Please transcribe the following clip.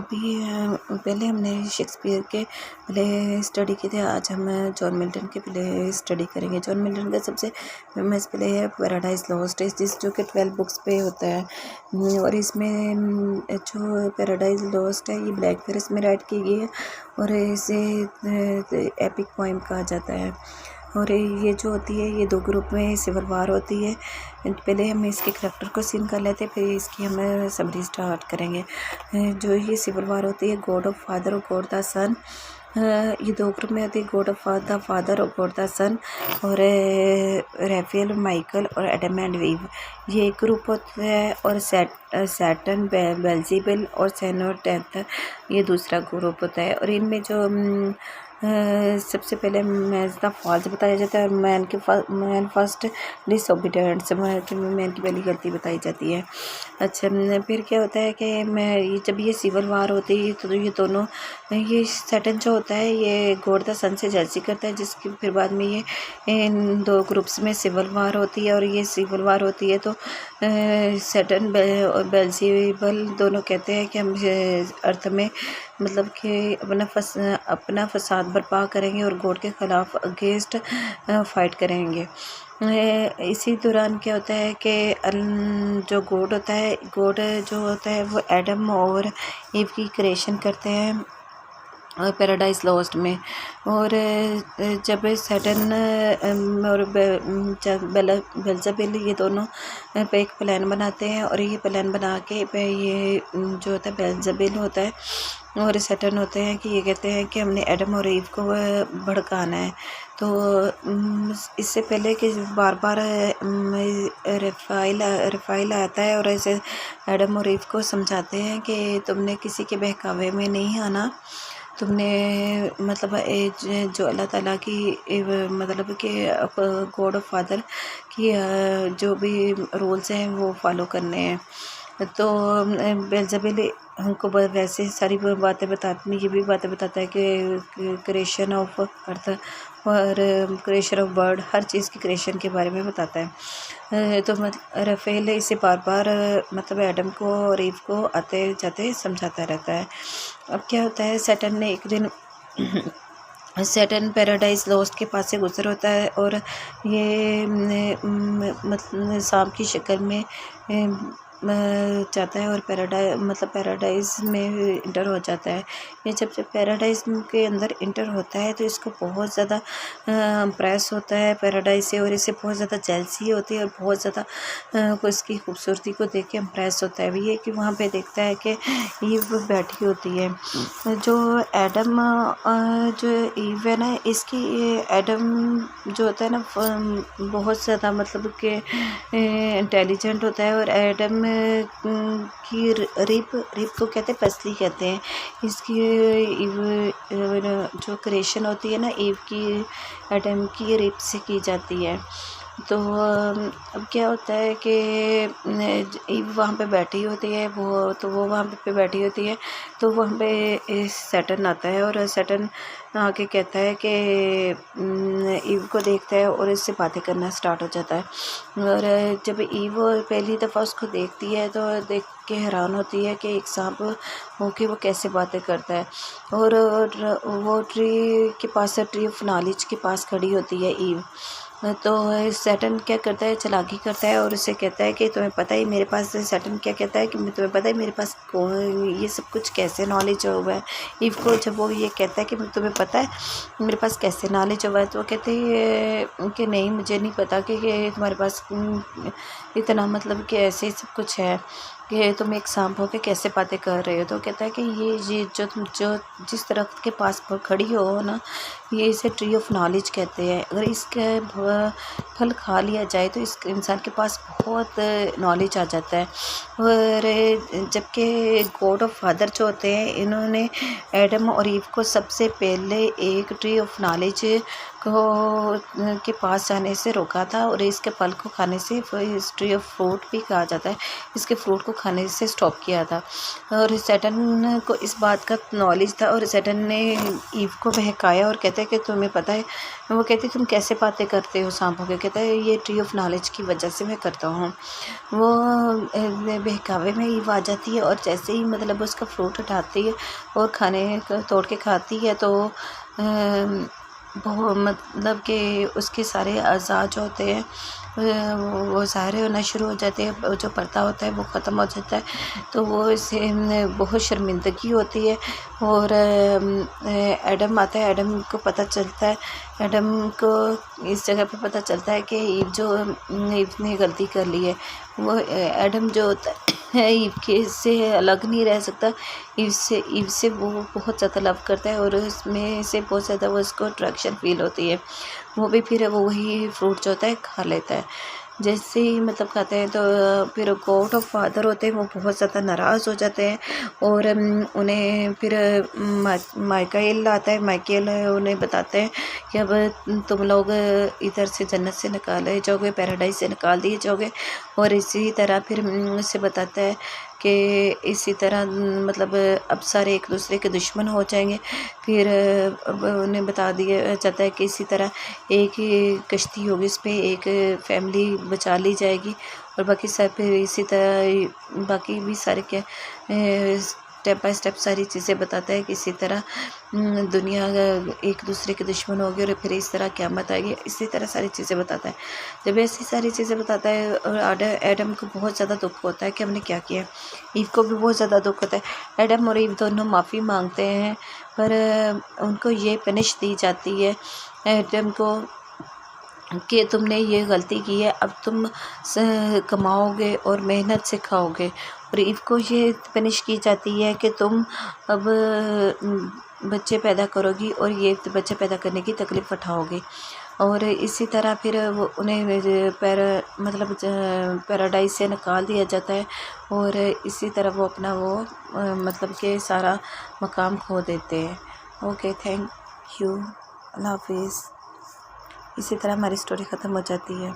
अभी पहले हमने शेक्सपियर के पहले स्टडी की थी। आज हम जॉन मिल्टन के पहले स्टडी करेंगे। जॉन मिल्टन का सबसे फेमस प्ले है पैराडाइज लॉस्ट, जो कि 12 बुक्स पे होता है। और इसमें जो पैराडाइज लॉस्ट है ये ब्लैक फेरिस में राइट की गई है और इसे एपिक पोइम कहा जाता है। और ये जो होती है ये 2 ग्रुप में सिविल वार होती है। पहले हम इसके करैक्टर को सीन कर लेते हैं, फिर इसकी हम समरी स्टार्ट करेंगे। जो ये सिविल वार होती है, गॉड ऑफ फादर और गॉड द सन, ये 2 ग्रुप में होती है, गॉड ऑफ द फादर और गॉड द सन। और राफेल, माइकल और एडम एंड ईव ये एक ग्रुप होता है। और सैटर्न, बेल्जेबुल और सेनोटेथ ये दूसरा ग्रुप होता है। और इनमें जो सबसे पहले मैच द फॉल्स बताया जाता है और मैन फर्स्ट डिसओबीडियंस, मैन की पहली गलती बताई जाती है। अच्छा, फिर क्या होता है कि जब ये सिविल वार होती है तो ये दोनों, ये सैटर्न जो होता है ये गॉड द सन से जेलसी करता है, जिसकी फिर बाद में ये इन 2 ग्रुप्स में सिविल वार होती है। और ये सिविल वार होती है तो सैटर्न और बेल्जेबुल दोनों कहते हैं कि हम अर्थ में मतलब कि अपना फसाद बर्पा करेंगे और गॉड के ख़िलाफ़ अगेंस्ट फाइट करेंगे। इसी दौरान क्या होता है कि जो गॉड जो होता है वो एडम और ईव की क्रिएशन करते हैं पैराडाइज लॉस्ट में। और जब सैटर्न और बेल्जेबुल ये दोनों पे एक प्लान बनाते हैं और ये प्लान बना के ये जो होता है बेल्जेबुल होता है और सैटर्न होते हैं कि ये कहते हैं कि हमने एडम और ईव को भड़काना है। तो इससे पहले कि बार बार रफ़ाइल आता है और ऐसे एडम और ईव को समझाते हैं कि तुमने किसी के बहकावे में नहीं आना, तुमने मतलब जो अल्लाह ताला की मतलब कि गॉड ऑफ फादर की जो भी रूल्स हैं वो फॉलो करने हैं। तो बेल्जेबुल हमको वैसे सारी बातें बताती, ये भी बातें बताता है कि क्रिएशन ऑफ अर्थ और क्रिएशन ऑफ बर्ड, हर चीज़ की क्रिएशन के बारे में बताता है। तो रफ़ेल इसे बार बार मतलब एडम को और ईव को आते जाते समझाता रहता है। अब क्या होता है, सैटर्न ने एक दिन सैटर्न पैराडाइज लॉस्ट के पास से गुजर होता है और ये मतलब सांप की शक्ल में जाता है और पैराडाइज में इंटर हो जाता है। ये जब पैराडाइज के अंदर इंटर होता है तो इसको बहुत ज़्यादा इम्प्रेस होता है पैराडाइज से और इसे बहुत ज़्यादा जेलसी होती है और बहुत ज़्यादा उसकी खूबसूरती को देख के इम्प्रेस होता है। ये कि वहाँ पे देखता है कि ईव बैठी होती है। जो एडम जो ईव है ना, इसकी एडम जो होता है ना बहुत ज़्यादा मतलब कि इंटेलिजेंट होता है और एडम की रिप को कहते हैं, पसली कहते हैं। इसकी जो क्रिएशन होती है ना ईव की, एडम की रिप से की जाती है। तो अब क्या होता है कि ईव वहाँ पे बैठी होती है, वो वहाँ पे बैठी होती है। तो वहाँ पे सैटर्न आता है और सैटर्न आके कहता है कि ईव को देखता है और इससे बातें करना स्टार्ट हो जाता है। और जब ईव पहली दफ़ा उसको देखती है तो देख के हैरान होती है कि एक सांप होके वो कैसे बातें करता है। और वो ट्री ऑफ नॉलेज के पास खड़ी होती है ईव। तो सैटर्न क्या करता है, चालाकी करता है और उसे कहता है कि तुम्हें पता है मेरे पास, सैटर्न क्या कहता है कि तुम्हें पता है मेरे पास ये सब कुछ कैसे नॉलेज हुआ है। ईव को जब वो ये कहता है कि तुम्हें पता है मेरे पास कैसे नॉलेज हुआ है, तो वो कहते हैं कि नहीं, मुझे नहीं पता कि तुम्हारे पास इतना मतलब कि ऐसे सब कुछ है कि तुम एक सांप हो के कैसे बातें कर रहे हो। तो कहता है कि ये जो तुम जिस दरख्त के पास खड़ी हो ना, ये इसे ट्री ऑफ नॉलेज कहते हैं। अगर इसके फल खा लिया जाए तो इस इंसान के पास बहुत नॉलेज आ जाता है। और जबकि गॉड ऑफ फादर जो होते हैं, इन्होंने एडम और ईव को सबसे पहले एक ट्री ऑफ नॉलेज के पास जाने से रोका था और इसके फल को खाने से, ट्री ऑफ फ्रूट भी कहा जाता है, इसके फ्रूट को खाने से स्टॉप किया था। और सैटर्न को इस बात का नॉलेज था और सैटर्न ने ईव को बहकाया और कहते हैं कि तुम्हें पता है, वो कहती तुम कैसे बातें करते हो सांपों के, कहता है ये ट्री ऑफ नॉलेज की वजह से मैं करता हूँ। वो बहकावे में ईव आ जाती है और जैसे ही मतलब उसका फ्रूट उठाती है और तोड़ के खाती है तो वो मतलब कि उसके सारे अज़ा जो होते हैं वो ज़ाहिर होना शुरू हो जाते हैं, जो पर्दा होता है वो ख़त्म हो जाता है। तो वो इसे बहुत शर्मिंदगी होती है और एडम आता है, एडम को पता चलता है, एडम को इस जगह पे पता चलता है कि ईव ने गलती कर ली है। वो एडम जो होता है ईव के से अलग नहीं रह सकता, ईव से वो बहुत ज़्यादा लव करता है और उसमें से बहुत ज़्यादा वो उसको अट्रैक्शन फील होती है। वो भी फिर वो वही फ्रूट जो होता है खा लेता है। जैसे ही मतलब खाते हैं तो फिर गॉड ऑफ फादर होते हैं वो बहुत ज़्यादा नाराज़ हो जाते हैं और उन्हें फिर माइकल आता है, माइकल उन्हें बताते हैं कि अब तुम लोग इधर से जन्नत से निकाले जाओगे, पैराडाइज से निकाल दिए जाओगे। और इसी तरह फिर उसे बताता है कि इसी तरह मतलब अब सारे एक दूसरे के दुश्मन हो जाएंगे। फिर अब उन्हें बता दिया जाता है कि इसी तरह एक ही कश्ती होगी, उस पर एक फैमिली बचा ली जाएगी और बाकी सब फिर इसी तरह बाकी भी सारे क्या स्टेप बाय स्टेप सारी चीज़ें बताता है कि इसी तरह दुनिया एक दूसरे के दुश्मन होगी और फिर इस तरह क़यामत आएगी, इसी तरह सारी चीज़ें बताता है। जब ऐसी सारी चीज़ें बताता है और एडम को बहुत ज़्यादा दुख होता है कि हमने क्या किया, ईव को भी बहुत ज़्यादा दुख होता है। एडम और ईव दोनों माफ़ी मांगते हैं पर उनको ये पनिश दी जाती है एडम को कि तुमने ये गलती की है, अब तुम कमाओगे और मेहनत से खाओगे। और ईव को ये पनिश की जाती है कि तुम अब बच्चे पैदा करोगी और ये बच्चे पैदा करने की तकलीफ़ उठाओगी। और इसी तरह फिर वो उन्हें पैराडाइज से निकाल दिया जाता है और इसी तरह वो अपना वो मतलब कि सारा मकाम खो देते हैं। ओके, थैंक यू, अल्लाह हाफिज़। इसी तरह हमारी स्टोरी ख़त्म हो जाती है।